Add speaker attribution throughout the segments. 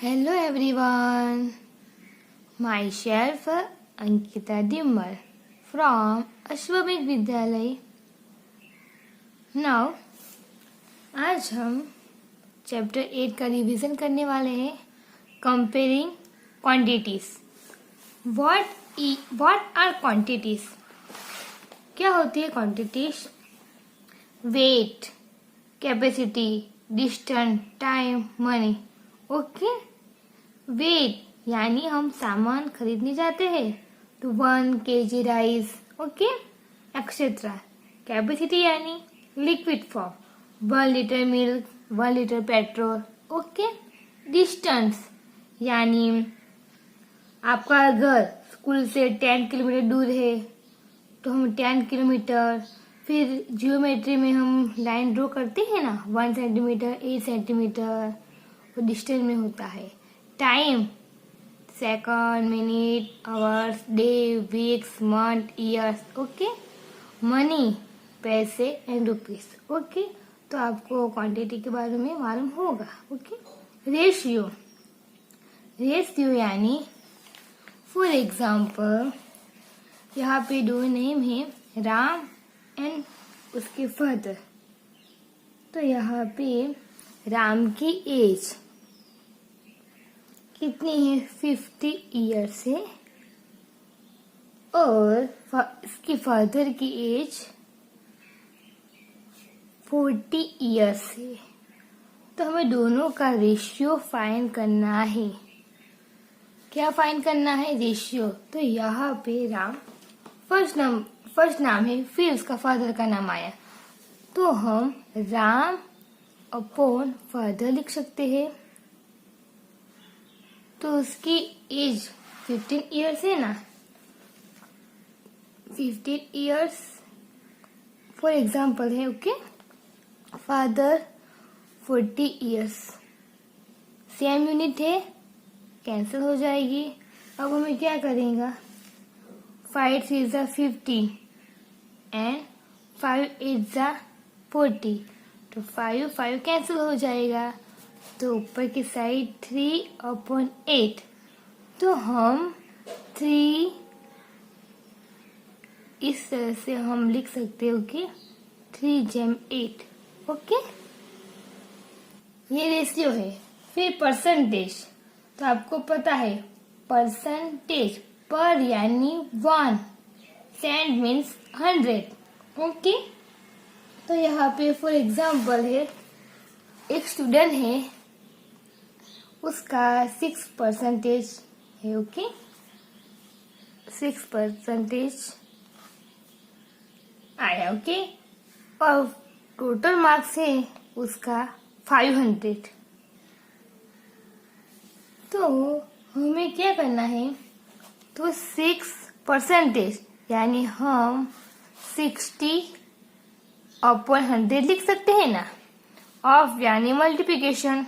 Speaker 1: Hello everyone, myself Ankita Dimmal from अश्वमेघ विद्यालय। Now आज हम चैप्टर 8 का रिवीजन करने वाले हैं। Comparing quantities. What are quantities? क्या होती है quantities? Weight, capacity, distance, time, money. Okay, weight यानी हम सामान खरीदने जाते हैं तो 1 kg rice, okay, etcetera. Capacity यानी liquid form, 1 litre milk, 1 litre petrol, okay. Distance यानी आपका घर स्कूल से 10 किलोमीटर दूर है तो हम 10 किलोमीटर। फिर जियोमेट्री में हम लाइन ड्रॉ करते हैं ना, 1 सेंटीमीटर, 8 सेंटीमीटर, वो डिस्टेंस में होता है। Time, second, minute, hours, day, weeks, month, years, okay. Money, पैसे एंड रुपीस, ओके। तो आपको क्वांटिटी के बारे में मालूम होगा, ओके। रेशियो, रेशियो यानी फॉर एग्जाम्पल यहाँ पे 2 नेम है, राम एंड उसके फादर। तो यहाँ पे राम की एज कितनी है? 50 ईयर्स है और इसके फादर की एज 40 ईयर्स है। तो हमें दोनों का रेशियो फाइंड करना है। क्या फाइंड करना है? रेशियो। तो यहाँ पे राम फर्स्ट नाम है, फिर उसका फादर का नाम आया तो हम राम अपॉन फादर लिख सकते हैं। तो उसकी एज 15 ईयर्स है ना, 15 ईयर्स फॉर एग्जाम्पल है, okay. Father 40 years, same unit है, कैंसिल हो जाएगी। अब हमें क्या करेगा? 5 3 जा 50 एंड 5 8 जा 40, तो 5 कैंसिल हो जाएगा। तो ऊपर की साइड 3/8, तो हम 3 इस तरह से हम लिख सकते हो कि 3/8, ओके। ये रेशियो है। फिर परसेंटेज, तो आपको पता है परसेंटेज पर यानी 1, सेंट मीन्स 100, ओके। तो यहाँ पे फॉर एग्जाम्पल है, एक स्टूडेंट है, उसका 6% है, ओके। 6% आया, ओके। और टोटल मार्क्स है उसका 500। तो हमें क्या करना है? तो 6% यानी हम 60/100 लिख सकते हैं ना। ऑफ यानी मल्टीप्लिकेशन,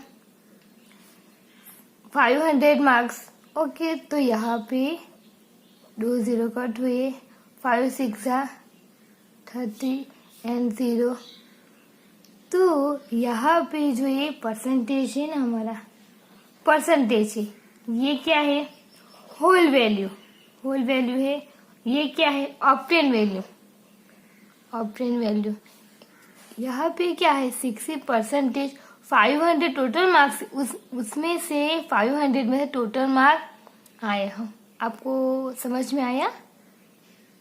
Speaker 1: 500 मार्क्स, ओके। तो यहाँ पे 2 0 कट हुए, 5 6 जा 30 एंड 0। तो यहाँ पे जो ये परसेंटेज है ना, हमारा परसेंटेज है, ये क्या है? होल वैल्यू, होल वैल्यू है। ये क्या है? ऑप्टेन वैल्यू, ऑप्टेन वैल्यू। यहाँ पे क्या है? 60%, 500 टोटल मार्क्स, उसमें से 500 में से टोटल मार्क आए हम। आपको समझ में आया?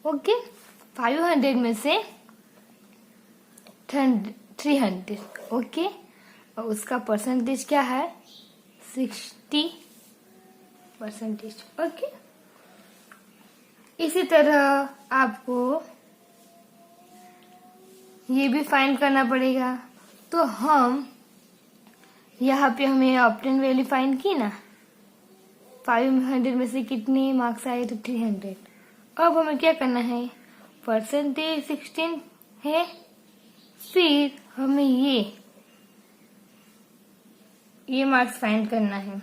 Speaker 1: ओके। 500 में से 300, ओके। और उसका परसेंटेज क्या है? 60%, ओके। इसी तरह आपको ये भी फाइंड करना पड़ेगा। तो हम यहाँ पे हमें ऑप्टेन वैल्यू फाइंड की ना, 500 में से कितने मार्क्स आए? तो 300। अब हमें क्या करना है? परसेंटेज 16 है, फिर हमें ये मार्क्स फाइंड करना है।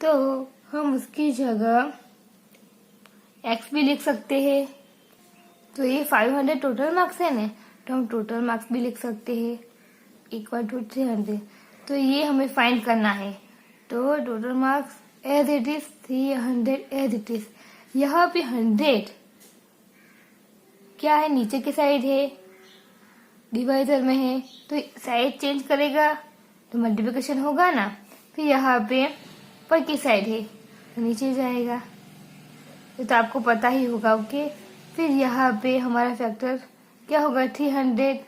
Speaker 1: तो हम उसकी जगह x भी लिख सकते हैं। तो ये 500 टोटल मार्क्स है ना, तो हम टोटल मार्क्स भी लिख सकते हैं इक्वल टू 300। तो ये हमें फाइंड करना है। तो total marks as it is 300 as it is. यहाँ पे 100 क्या है, नीचे की साइड है, डिवाइजर में है, तो साइड चेंज करेगा तो मल्टीप्लिकेशन होगा ना। फिर यहाँ पे ऊपर की साइड है तो नीचे जाएगा, ये तो आपको पता ही होगा। ओके, फिर यहाँ पे हमारा फैक्टर क्या होगा, 300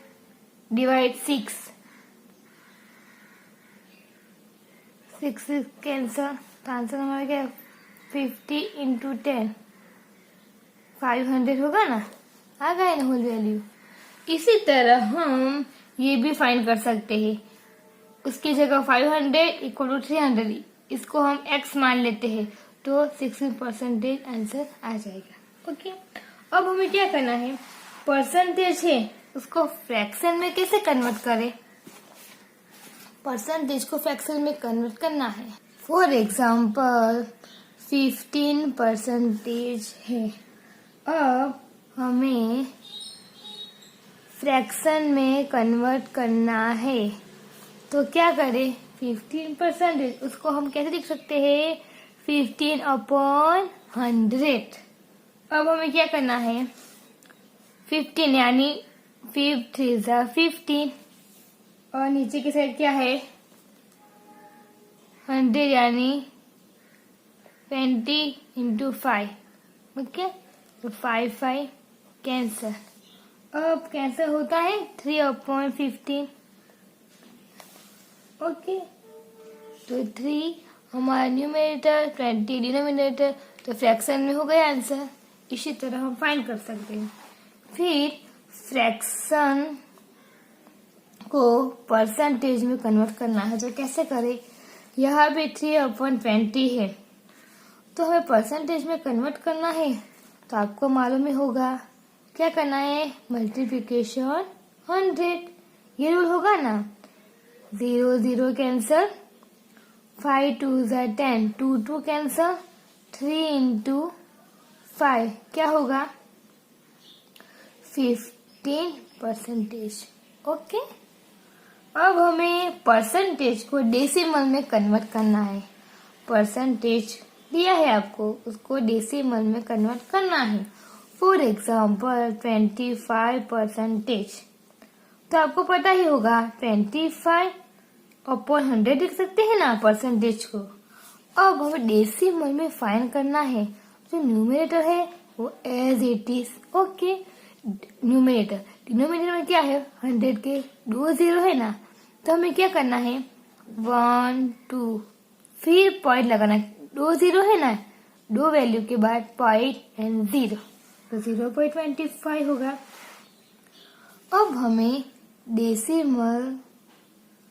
Speaker 1: डिवाइड 6 कैंसर, तो आंसर हमारा क्या 50 इंटू 10 500 होगा ना, आ गया ना होल वैल्यू। इसी तरह हम ये भी फाइंड कर सकते हैं, उसकी जगह 500 इक्वल टू 300, इसको हम x मान लेते हैं तो 16% आंसर आ जाएगा। ओके, अब हमें क्या करना है, परसेंटेज है उसको फ्रैक्शन में कैसे कन्वर्ट करें, परसेंटेज को फ्रैक्शन में कन्वर्ट करना है। फॉर एग्जाम्पल 15% है, अब हमें फ्रैक्शन में कन्वर्ट करना है तो क्या करें, 15% उसको हम कैसे लिख सकते हैं, 15/100। अब हमें क्या करना है, 15 यानी 5 3 15 और नीचे की साइड क्या है 100 यानी 20 इंटू 5। ओके, तो 5 कैंसर। अब कैंसर होता है 3/15। ओके, तो 3 हमारा न्यूमरेटर, 20 डिनोमिनेटर, तो फ्रैक्शन में हो गया आंसर। इसी तरह हम फाइंड कर सकते हैं। फिर फ्रैक्शन को परसेंटेज में कन्वर्ट करना है, तो कैसे करें, यहाँ पे 3/20 है तो हमें परसेंटेज में कन्वर्ट करना है, तो आपको मालूम ही होगा क्या करना है, मल्टीप्लिकेशन 100, ये रूल होगा ना। 0 0 कैंसल, 5 2 10, 2 2 कैंसल, 3 इंटू 5 क्या होगा 15%। ओके, अब हमें परसेंटेज को डेसिमल में कन्वर्ट करना है। परसेंटेज दिया है आपको, उसको डेसिमल में कन्वर्ट करना है। फॉर एग्जाम्पल 25%, तो आपको पता ही होगा 25/100 लिख सकते हैं ना परसेंटेज को। अब हमें डेसिमल में फाइंड करना है, जो न्यूमरेटर है वो as it is. Okay, numerator, denominator में क्या है 100 के 2 0 है ना, तो हमें क्या करना है 1 2 फिर पॉइंट लगाना है, 2 0 है ना, 2 वैल्यू के बाद पॉइंट एंड 0, तो 0.25 होगा। अब हमें डेसिमल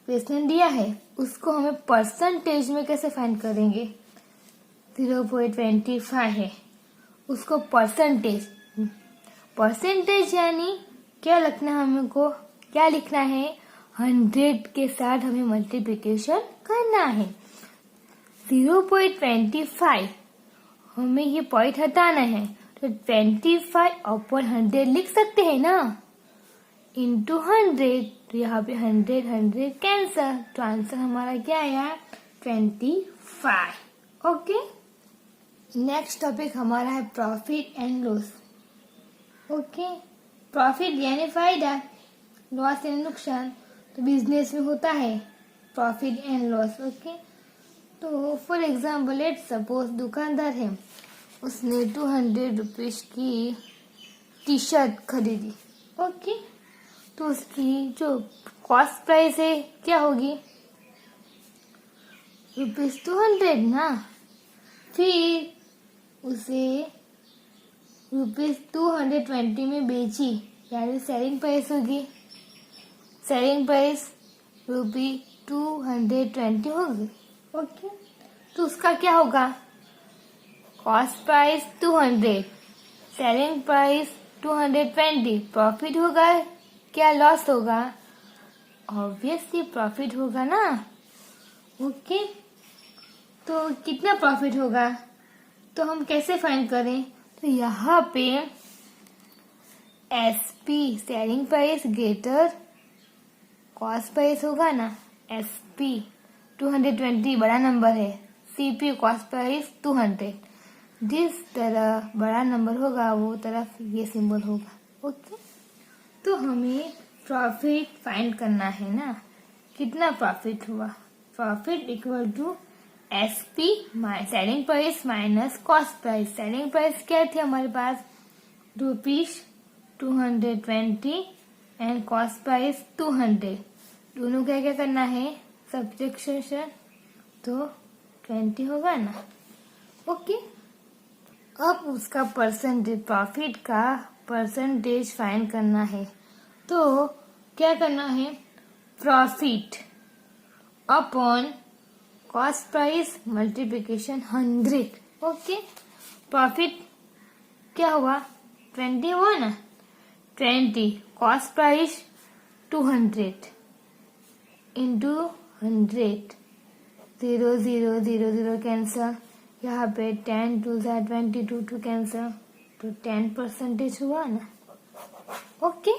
Speaker 1: क्वेश्चन दिया है, उसको हमें परसेंटेज में कैसे फाइंड करेंगे, 0.25 है, उसको परसेंटेज यानी क्या लिखना है, हमको क्या लिखना है 100 के साथ हमें मल्टीप्लिकेशन करना है। 0.25 हमें ये पॉइंट हटाना है, तो 25/100 लिख सकते हैं ना, इंटू 100, तो यहाँ पे 100 कैंसर, तो आंसर हमारा क्या आया 25। ओके, नेक्स्ट टॉपिक हमारा है profit and loss. Okay, profit यानी फायदा, लॉस यानी नुकसान, तो बिजनेस में होता है प्रॉफिट एंड लॉस। ओके, तो फॉर एग्जाम्पल लेट सपोज दुकानदार है, उसने 200 रुपीज की टी शर्ट खरीदी। ओके, तो उसकी जो कॉस्ट प्राइस है क्या होगी ₹200 ना, फिर उसे ₹220 में बेची, यानी सेलिंग प्राइस होगी, सेलिंग प्राइस ₹220 होगी। ओके, तो उसका क्या होगा, cost price 200, selling price 220, profit होगा क्या लॉस होगा, ऑब्वियसली प्रॉफिट होगा ना। ओके, तो कितना प्रॉफिट होगा, तो हम कैसे फाइंड करें, तो यहाँ पे SP selling price greater cost price होगा ना, एसपी, 220 बड़ा नंबर है, CP कॉस्ट प्राइस 200, जिस तरह बड़ा नंबर होगा वो तरफ ये सिंबल होगा। ओके, तो हमें प्रॉफिट फाइंड करना है ना, कितना प्रॉफिट हुआ। Profit equal to SP selling price minus cost price. Selling price क्या थी हमारे पास, ₹220 एंड कॉस्ट प्राइस 200। दोनों क्या क्या करना है, सब्ट्रैक्शन, तो 20 होगा ना। ओके, अब उसका परसेंटेज, प्रॉफिट का परसेंटेज फाइंड करना है। तो क्या करना है, profit upon cost price multiplication 100। Okay, profit क्या हुआ, 20 हुआ ना, 20 कॉस्ट प्राइस 200 इंटू 100, 0 0 0 0 कैंसल, यहाँ पे 10 2 22 2 कैंसल, तो 10% हुआ ना। ओके,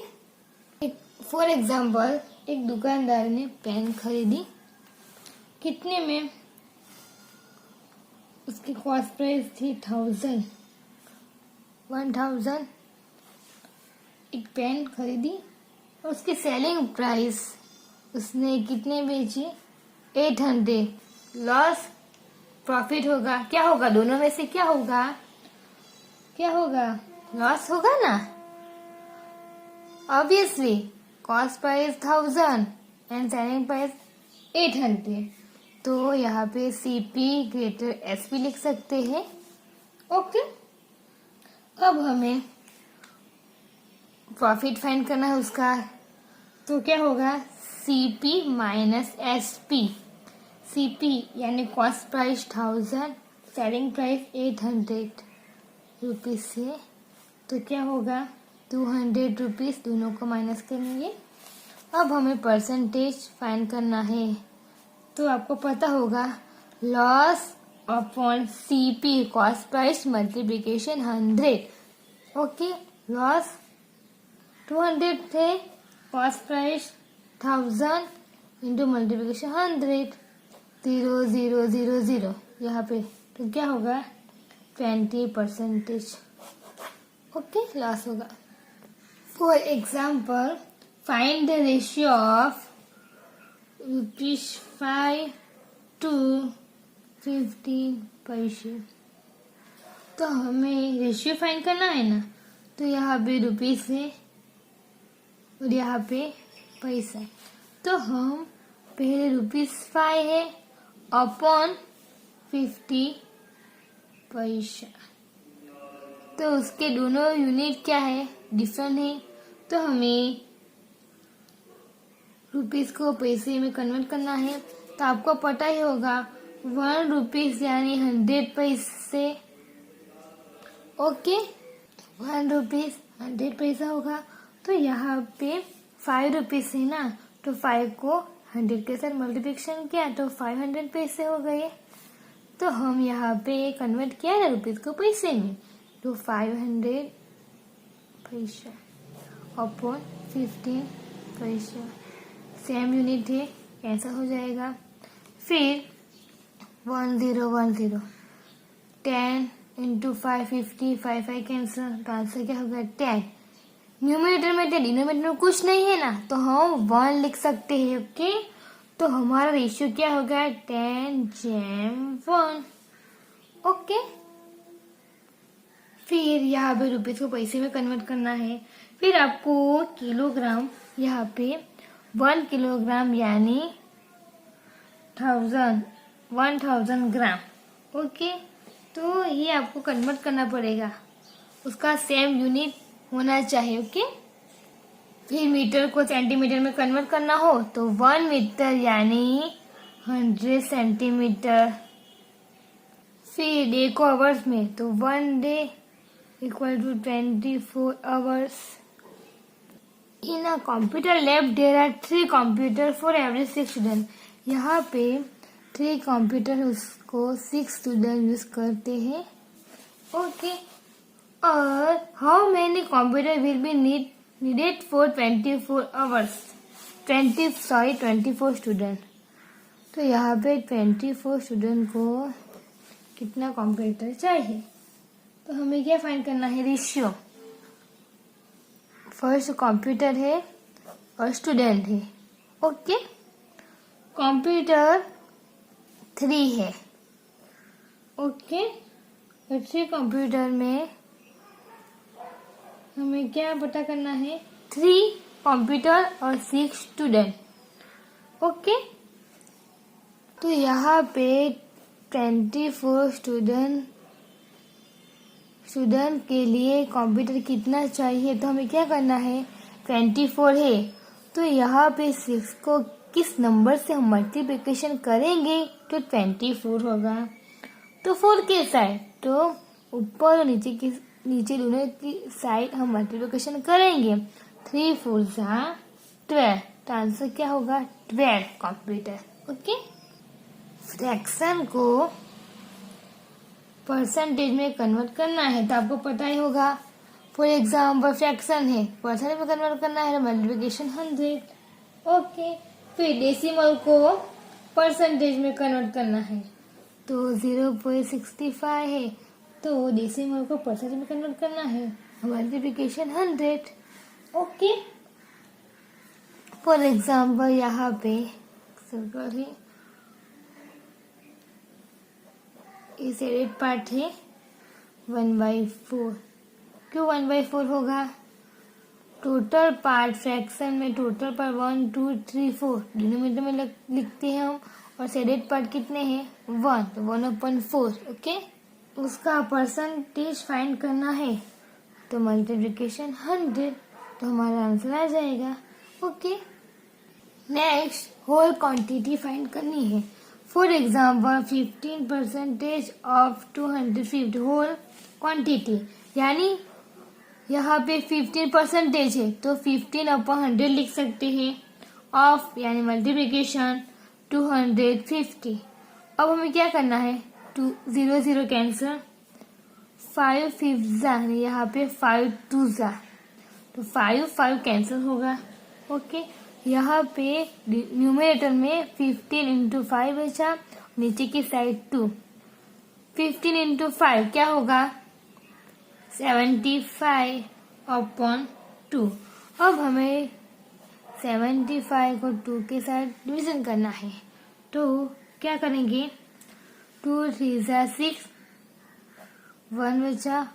Speaker 1: फॉर एग्जाम्पल एक दुकानदार ने पेन खरीदी, कितने में, उसकी कॉस्ट प्राइस थी 1000, एक पेन खरीदी और उसकी सेलिंग प्राइस उसने कितने बेची, 800। लॉस प्रॉफिट होगा, क्या होगा, दोनों में से क्या होगा, लॉस होगा ना। Obviously cost price 1000 and selling price 800, तो यहाँ पे CP ग्रेटर SP लिख सकते हैं। ओके, अब हमें प्रॉफिट फाइंड करना है उसका, तो क्या होगा, CP माइनस SP। CP यानी cost price 1000, selling price 800 rupees से, तो क्या होगा, 200 रुपीज, दोनों को माइनस करेंगे। अब हमें परसेंटेज फाइंड करना है, तो आपको पता होगा loss upon CP cost price multiplication 100। Okay, loss 200 थे, कॉस्ट प्राइस 1000 इंटू मल्टीप्लिकेशन 100, 0 0 0 0 यहाँ पे, तो क्या होगा, 20%। ओके, लॉस होगा। For example find the ratio of ₹5 to 15 पैसे। तो हमें रेशियो फाइंड करना है ना, तो यहाँ पे रुपीस है और यहाँ पे पैसा, तो हम पहले ₹5 है अपॉन 50 पैसा, तो उसके दोनों यूनिट क्या है, डिफरेंट है, तो हमें रुपीस को पैसे में कन्वर्ट करना है। तो आपको पता ही होगा 1 रुपीस यानी 100 पैसे। ओके, 1 रुपीस 100 पैसा होगा, तो यहाँ पे 5 रुपीस है ना, तो 5 को 100 के साथ मल्टीप्लिकेशन किया तो 500 पैसे हो गए। तो हम यहाँ पे कन्वर्ट किया ना रुपीस को पैसे में, तो 500 पैसा अपॉन 15 पैसा, सेम यूनिट है, ऐसा हो जाएगा। फिर 10 10 10 इंटू 5 50, 5 5 कैंसिल, तो आंसर क्या होगा, 10। न्यूमरेटर में 10, डिनोमिनेटर में कुछ नहीं है ना, तो हम 1 लिख सकते हैं। ओके, तो हमारा रेशियो क्या होगा, 10/1। ओके, फिर यहाँ पे रुपीस को पैसे में कन्वर्ट करना है। फिर आपको किलोग्राम, यहाँ पे 1 किलोग्राम यानी 1000 ग्राम। ओके, तो ये आपको कन्वर्ट करना पड़ेगा, उसका सेम यूनिट होना चाहिए। ओके, फिर मीटर को सेंटीमीटर में कन्वर्ट करना हो तो 1 मीटर यानी 100 सेंटीमीटर। फिर डे को आवर्स में तो 1 day equal to 24 hours. In a computer lab there are 3 computer for every 6 student. यहाँ पे 3 कंप्यूटर उसको 6 स्टूडेंट यूज करते हैं। ओके, और how many computer will be needed for 24 hours 24 student। तो यहाँ पे 24 स्टूडेंट को कितना कंप्यूटर चाहिए, तो हमें क्या फाइंड करना है, रेशियो। फर्स्ट कंप्यूटर है और स्टूडेंट है। ओके, कंप्यूटर 3 है। ओके, और 3 कंप्यूटर में हमें क्या पता करना है, 3 कंप्यूटर और 6 स्टूडेंट। ओके, तो यहाँ पे 24 स्टूडेंट के लिए कंप्यूटर कितना चाहिए, तो हमें क्या करना है, 24 है तो यहाँ पे 6 को किस नंबर से हम मल्टीप्लिकेशन करेंगे तो 24 होगा। तो 4 के साइड, तो ऊपर और नीचे दोनों की साइड हम मल्टीप्लिकेशन करेंगे। 3 4 12, तो आंसर क्या होगा, 12 कंप्यूटर। ओके, फ्रैक्शन को परसेंटेज में कन्वर्ट करना है, तो आपको पता ही होगा। फॉर एग्जाम्पल फ्रैक्शन है, परसेंटेज में कन्वर्ट करना है, मल्टीप्लिकेशन 100। ओके, फिर डेसिमल को परसेंटेज में कन्वर्ट करना है, तो 0.65 है, तो डेसिमल को परसेंटेज में कन्वर्ट करना है, मल्टीप्लिकेशन 100। ओके, फॉर एग्जाम्पल यहाँ पे सर्कल है, इस एडेड पार्ट है 1/4। क्यों 1/4 होगा, टोटल पार्ट फ्रैक्शन में टोटल पार्ट 1 2 3 4 डिनोमिनेटर में लिखते हैं हम, और सेडेड पार्ट कितने हैं, 1, तो 1/4। ओके, उसका परसेंटेज फाइंड करना है, तो मल्टीप्लिकेशन 100, तो हमारा आंसर आ जाएगा। Okay, next whole quantity find करनी है। For example 15% of 250 whole quantity, यानी यहाँ पे 15% है तो 15/100 लिख सकते हैं, ऑफ यानी मल्टीप्लिकेशन 250। अब हमें क्या करना है, 0 0 कैंसिल, 5 5 यहाँ पे 5 2 तो 5 5 कैंसिल होगा। ओके, यहाँ पे न्यूमरेटर में 15 इंटू 5 बचा, नीचे की साइड 2, 15 इंटू 5 क्या होगा, 75/2। अब हमें 75 को 2 के साथ डिवीजन करना है, तो क्या करेंगे, 2 3 6, 1 बचा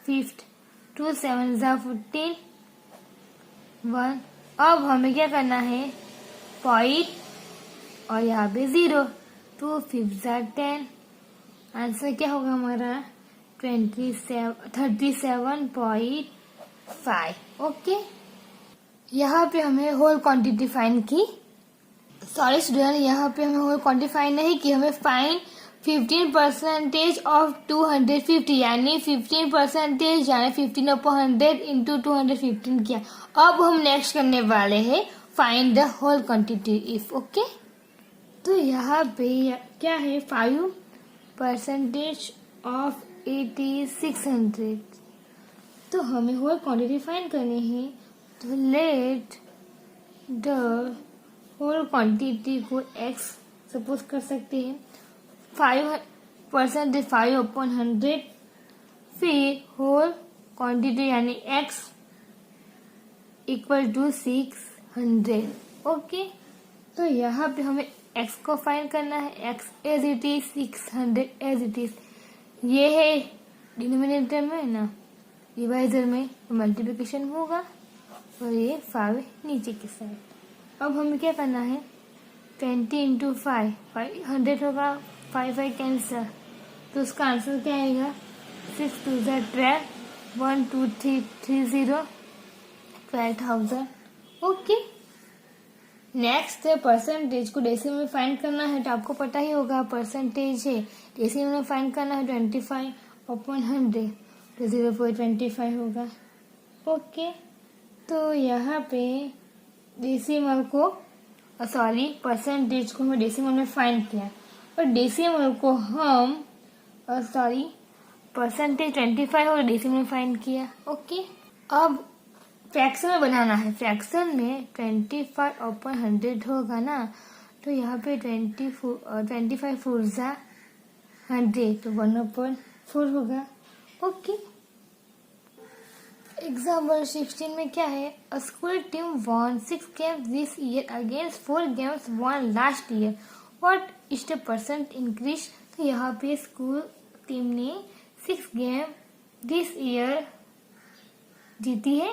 Speaker 1: 5, 2 7 14, 1। अब हमें क्या करना है, पॉइंट और यहाँ पे 0, 2 5 10, आंसर क्या होगा हमारा 37.5। ओके, यहाँ पे हमें होल क्वांटिटी फाइंड की, सॉरी स्टूडेंट, यहाँ पे हमें होल क्वांटिटी फाइंड नहीं की, हमें फाइंड 15% ऑफ 250, यानी 15% यानी 15/100 इंटू 215 किया। अब हम नेक्स्ट करने वाले हैं find the whole quantity if. Okay, तो यहाँ पे क्या है, 5% ऑफ 8600, तो हमें होल क्वांटिटी फाइंड करनी है, तो लेट द होल क्वांटिटी को x सपोज कर सकते हैं, 5% 5/100, फिर होल क्वांटिटी यानी x इक्वल टू 600। ओके, तो यहाँ पे हमें x को फाइंड करना है, x as it is, 600 as it is, ये है डिनोमिनेटर में ना, डिवाइजर में मल्टीप्लिकेशन होगा, और ये 5 नीचे की साइड। अब हमें क्या करना है, 20 इंटू 5 500 होगा, 5 5 कैंसर, तो उसका आंसर क्या आएगा, 6 2 12, 1 2 3 30, 12,000। ओके, नेक्स्ट है परसेंटेज को डेसिमल में फाइंड करना है, तो आपको पता ही होगा परसेंटेज है, डेसिमल में फाइंड करना है 25/100, तो 0.25 होगा। ओके, तो यहाँ पे डेसिमल को सॉरी परसेंटेज को हमें डेसिमल में फाइंड किया, और डेसिमल को हम सॉरी परसेंटेज 25 और डेसिमल में फाइंड किया। ओके, अब फ्रैक्शन में बनाना है, फ्रैक्शन में 25/100 होगा ना, तो यहाँ पे 25 फोर ज़ा 100, तो 1/4 होगा। ओके। एग्जाम्पल 16 में क्या है, a school team won 6 games this year against 4 games won last year, what is the percent increase. तो यहाँ पे स्कूल टीम ने 6 गेम दिस ईयर जीती है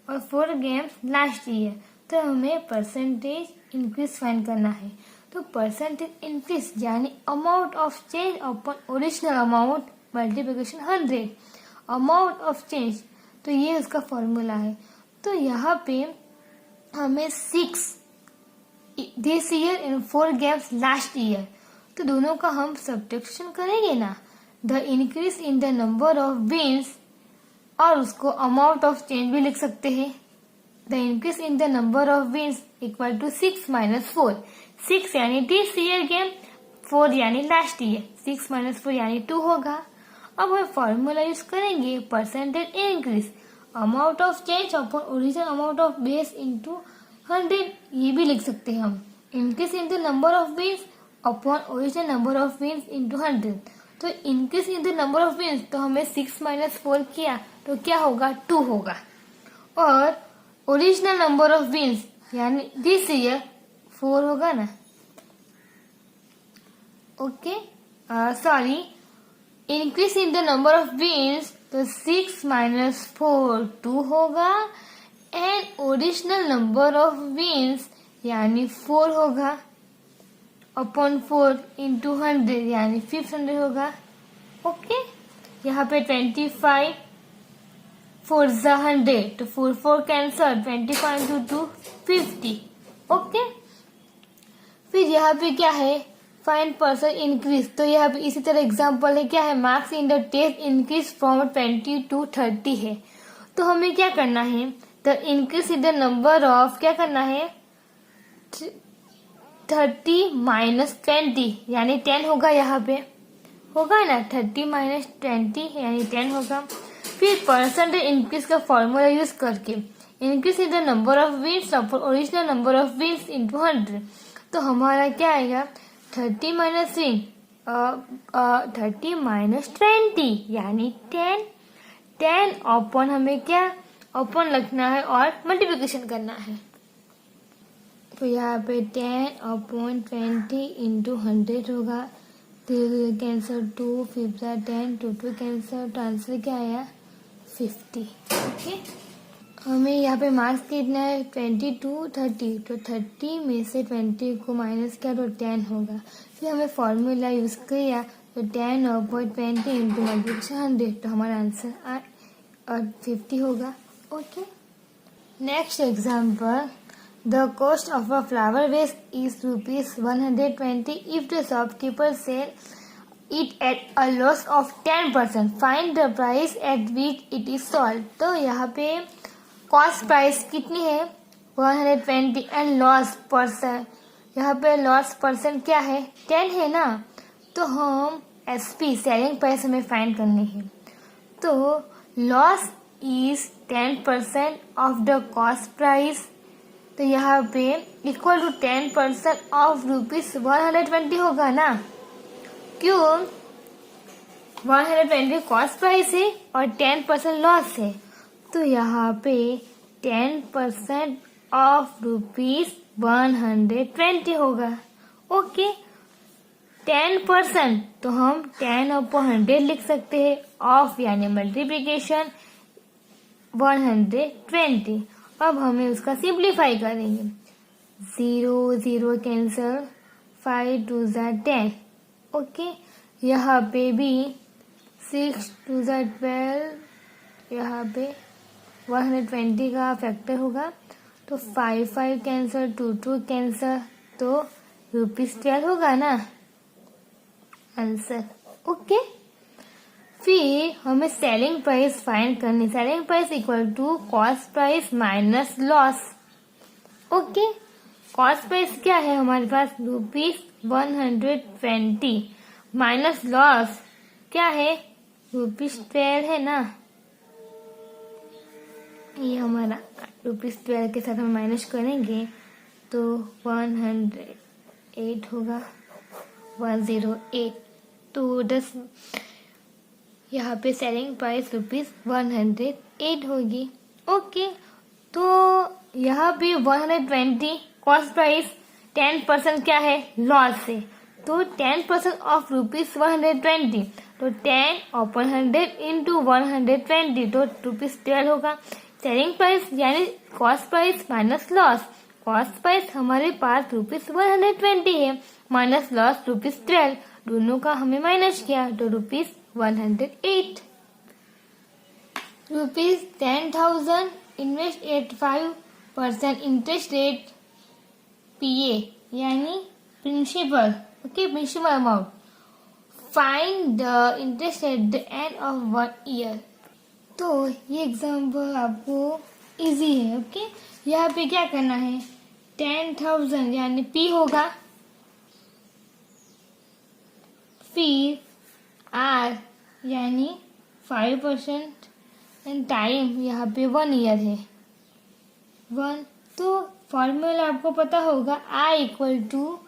Speaker 1: और 4 गेम्स लास्ट ईयर, तो हमें परसेंटेज इंक्रीज फाइंड करना है। तो परसेंटेज इंक्रीज यानी amount of change upon original amount multiplication 100, amount of change, तो ये उसका फॉर्मूला है। तो यहाँ पे हमें 6 this year and 4 games last year, तो दोनों का हम सब्ट्रैक्शन करेंगे ना। The increase in the number of wins, और उसको अमाउंट ऑफ चेंज भी लिख सकते हैं। The increase in the number of wins equal to 6 - 4, 6 यानी दिस ईयर गेम, 4 यानी लास्ट ईयर, 6 - 4 यानी 2 होगा। अब हम फॉर्मूला यूज करेंगे, percentage increase amount of change upon original amount of base into 100, ये भी लिख सकते हैं हम। Increase in the number of wins upon original number of wins into 100, तो increase in the number of wins, तो हमें 6 - 4 किया तो क्या होगा, 2 होगा। और ओरिजिनल नंबर ऑफ विन्स यानी दिस ईयर 4 होगा ना। Okay, sorry, increase in the number of wins, तो 6 - 4 2 होगा, and original number of wins यानी 4 होगा, अपॉन 4 इंटू 100 यानी 500 होगा। ओके, यहाँ पे 25 4 ज़ा 100, तो 4 4 कैंसल, 25 इंटू 2 50। ओके, फिर यहाँ पे क्या है, फाइंड परसेंट इंक्रीज, तो यहाँ पे इसी तरह एग्जांपल है, क्या है, marks in the test increase from 20 to 30 है। तो हमें क्या करना है, the increase in the number of, क्या करना है, 30 - 20 यानी 10 होगा, यहाँ पे होगा ना, 30 - 20 यानी 10 होगा। फिर परसेंटेज इंक्रीज का फॉर्मूला यूज करके increase in the number of wins upon original number of wins into 100, तो हमारा क्या आएगा, 30 - 3 30 - 20 यानी 10, 10 अपॉन, हमें क्या अपॉन लिखना है और मल्टीप्लिकेशन करना है। तो यहाँ पे 10 अपॉन 20 इंटू 100 होगा, 3 कैंसल, 2 5 ज़ा 10, 2 2 कैंसल, तो आंसर क्या आया, 50। ओके, हमें यहाँ पे मार्क्स कितना है, 20 to 30, तो 30 में से 20 को माइनस किया तो 10 होगा। फिर हमें फॉर्मूला यूज किया, तो 10 अपॉन 20 इंटू मल्टीप्लिकेशन 100, तो हमारा आंसर 50 होगा। Okay, next example, the cost of a flower vase is ₹120 if the shopkeeper sell it at a loss of 10%. Find the price at which it is sold. तो यहाँ पे cost price कितनी है, 120, and loss percent, यहाँ पे loss percent क्या है, 10 है ना। तो हम SP सेलिंग प्राइस हमें फाइंड करनी है। तो loss is 10% of the cost price, तो यहाँ पे इक्वल टू 10% ऑफ ₹120 होगा ना, क्यों, 120 कॉस्ट प्राइस है और 10% लॉस है, तो यहाँ पे 10% ऑफ ₹120 होगा। ओके, 10%, तो हम 10 अपॉन 100 लिख सकते हैं, ऑफ यानी मल्टीप्लिकेशन 120। अब हमें उसका सिंप्लीफाई करेंगे, 0 0 कैंसल, 5 2 ज़ा 10। ओके, यहाँ पे भी 6 2 ज़ा 12, यहाँ पे 120 का फैक्टर होगा, तो 5 5 कैंसल, 2 2 कैंसल, तो ₹12 होगा ना आंसर। ओके, फिर हमें सेलिंग प्राइस फाइंड करनी, selling price equal to cost price minus loss. Okay, cost price क्या है हमारे पास, ₹120 माइनस लॉस क्या है, ₹12 है ना, ये हमारा ₹12 के साथ हम माइनस करेंगे तो 100 8 होगा, 108। तो 10 यहाँ पे सेलिंग प्राइस ₹108 होगी। ओके, तो यहाँ पे 120 कॉस्ट प्राइस 10% क्या है, लॉस है। तो 10% ऑफ ₹120, तो 10 अपॉन 100 इंटू 120, तो ₹12 होगा। सेलिंग प्राइस यानी cost price minus loss. Cost price हमारे पास ₹120 है, माइनस लॉस ₹12, दोनों का हमें माइनस किया तो ₹108। ₹10,000 invest at 5% interest rate PA यानी principal. Okay, principal amount. Find the interest at the end of 1 year. तो ये एग्जाम्पल आपको इजी है। ओके, यहाँ पे क्या करना है, 10,000 यानी P होगा, फिर R यानी 5% एंड टाइम यहाँ पे 1 ईयर है 1। तो फॉर्मूला आपको पता होगा, I equal to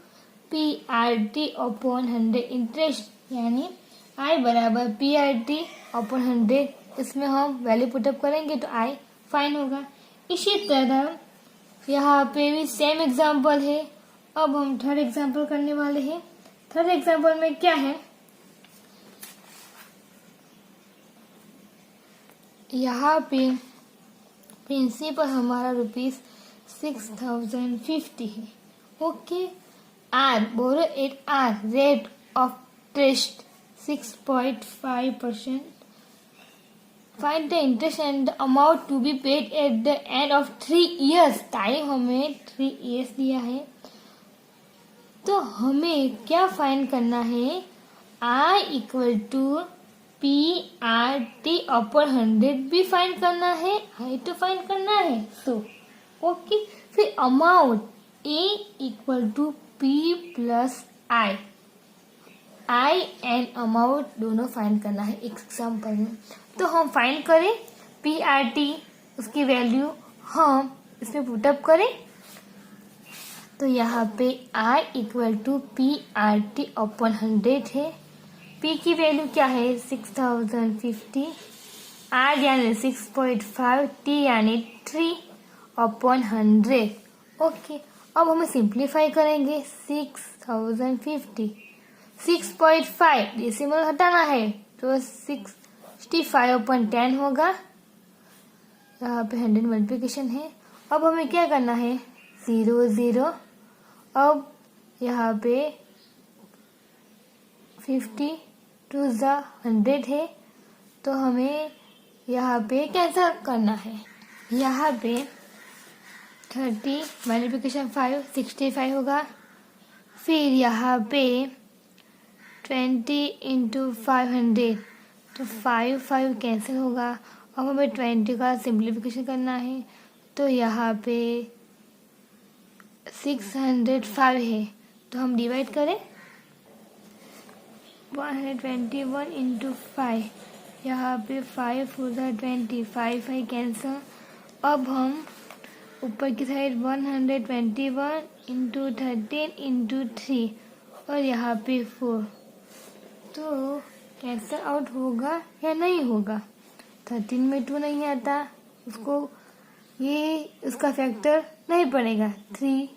Speaker 1: PRT upon 100 interest, यानी I बराबर PRT अपॉन 100। इसमें हम वैल्यू पुटअप करेंगे तो I फाइन होगा। इसी तरह यहाँ पे भी सेम एग्जाम्पल है। अब हम थर्ड एग्जाम्पल करने वाले हैं। थर्ड एग्जाम्पल में क्या है, यहाँ पे प्रिंसिपल हमारा ₹6,050 है। Okay, R borrow at R rate of interest 6.5%। Find the interest and the amount to be paid at the end of 3 years. Time हमें 3 इयर्स दिया है, तो हमें क्या फाइंड करना है, I equal to PRT upon 100 भी फाइंड करना है, I तो फाइंड करना है। तो ओके, फिर amount A equal to P plus I and amount दोनों फाइंड करना है एग्जाम्पल में। तो हम फाइंड करें PRT, उसकी वैल्यू हम इसमें पुटअप करें। तो यहाँ पे I equal to PRT upon 100 है। P की वैल्यू क्या है, 6,050, R यानी 6.5, T यानी 3 अपॉन 100। ओके, अब हमें सिंप्लीफाई करेंगे। 6,050, 6.5 डेसिमल हटाना है तो 65 अपॉन 10 होगा। यहाँ पे 100 मल्टीप्लिकेशन है। अब हमें क्या करना है, 0 0। अब यहाँ पे 50 टू 100 है, तो हमें यहाँ पे कैसा करना है, यहाँ पे 30 मल्टीप्लिकेशन 5 65 होगा। फिर यहाँ पे 20 इंटू 500, तो 5 कैंसिल होगा। अब हमें 20 का सिंप्लीफिकेशन करना है, तो यहाँ पे 605 है, तो हम डिवाइड करें 121 इंटू 5, यहाँ पे 5 होगा 20, 5 कैंसिल। अब हम ऊपर की साइड 121 इंटू 13 इंटू 3 और यहाँ पे 4, तो कैंसिल आउट होगा या नहीं होगा। 13 में 2 नहीं आता, उसको ये उसका फैक्टर नहीं पड़ेगा। 3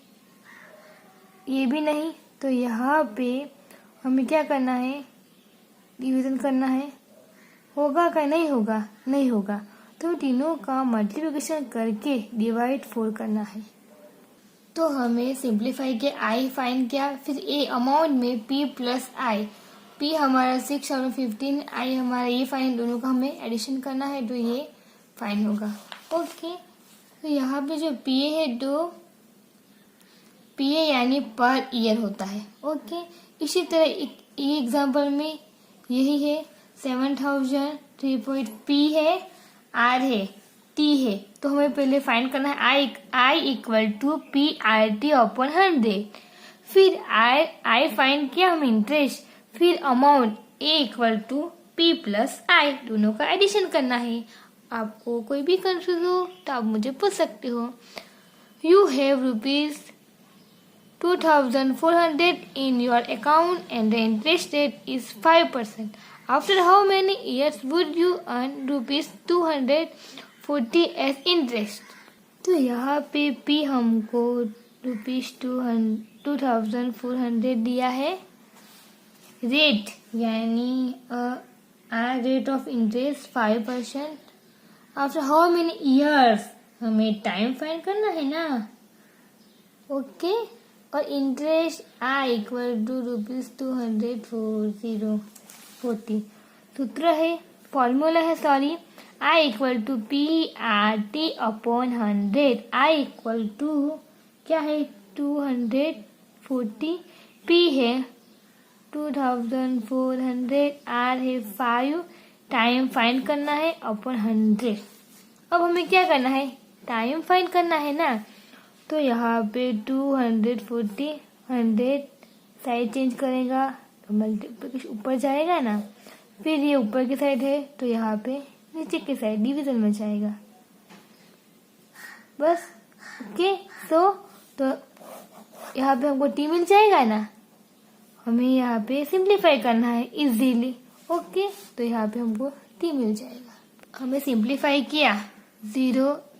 Speaker 1: ये भी नहीं, तो यहाँ पे हमें क्या करना है, डिवीजन करना है। होगा क्या, नहीं होगा, नहीं होगा, तो तीनों का मल्टीप्लिकेशन करके डिवाइड 4 करना है। तो हमें सिंप्लीफाई के I फाइंड किया, फिर A अमाउंट में P प्लस I, P हमारा 6 और 15, I हमारा ये फाइन, दोनों का हमें एडिशन करना है, तो ये फाइन होगा। ओके, तो यहाँ पे जो PA है, तो PA यानी पर ईयर होता है। ओके, इसी तरह ये एग्जाम्पल में यही है, 7,000 3 P है, R है, T है, तो हमें पहले फाइंड करना है I equal to PRT upon 100। फिर I फाइंड किया हम इंटरेस्ट, फिर amount A equal to P plus I, दोनों का एडिशन करना है। आपको कोई भी कंफ्यूज हो तो आप मुझे पूछ सकते हो। You have 2,400 in your account and the interest rate is 5%. After how many years would you earn rupees 240 as interest? तो यहाँ पे P हमको रुपीज 2,400 दिया है. रेट यानी rate of interest 5%. After how many years, हमें टाइम फाइंड करना है ना. ओके. और interest I equal to rupees 240. सूत्र है, फॉर्मूला है sorry. I equal to PRT upon 100. I equal to क्या है 240. P है 2,400. R है 5. टाइम फाइंड करना है अपॉन 100. अब हमें क्या करना है, टाइम फाइंड करना है ना. तो यहाँ पे 240 100 साइड चेंज करेगा तो मल्टीप्लिकेशन ऊपर जाएगा ना. फिर ये ऊपर की साइड है तो यहाँ पे नीचे की साइड डिवीजन में जाएगा. बस. ओके. तो यहाँ पे हमको टी मिल जाएगा ना. हमें यहाँ पे सिंप्लीफाई करना है इजीली. ओके. तो यहाँ पे हमको टी मिल जाएगा. हमें सिंप्लीफाई किया,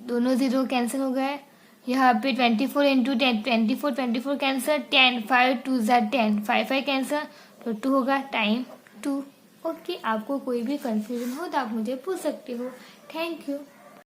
Speaker 1: दोनों जीरो कैंसिल हो गए. यहाँ पे 24 इंटू 10, 24 कैंसिल. 10 5 2 10, 5 कैंसिल तो 2 होगा. टाइम 2. ओके. आपको कोई भी कंफ्यूजन हो तो आप मुझे पूछ सकते हो. Thank you.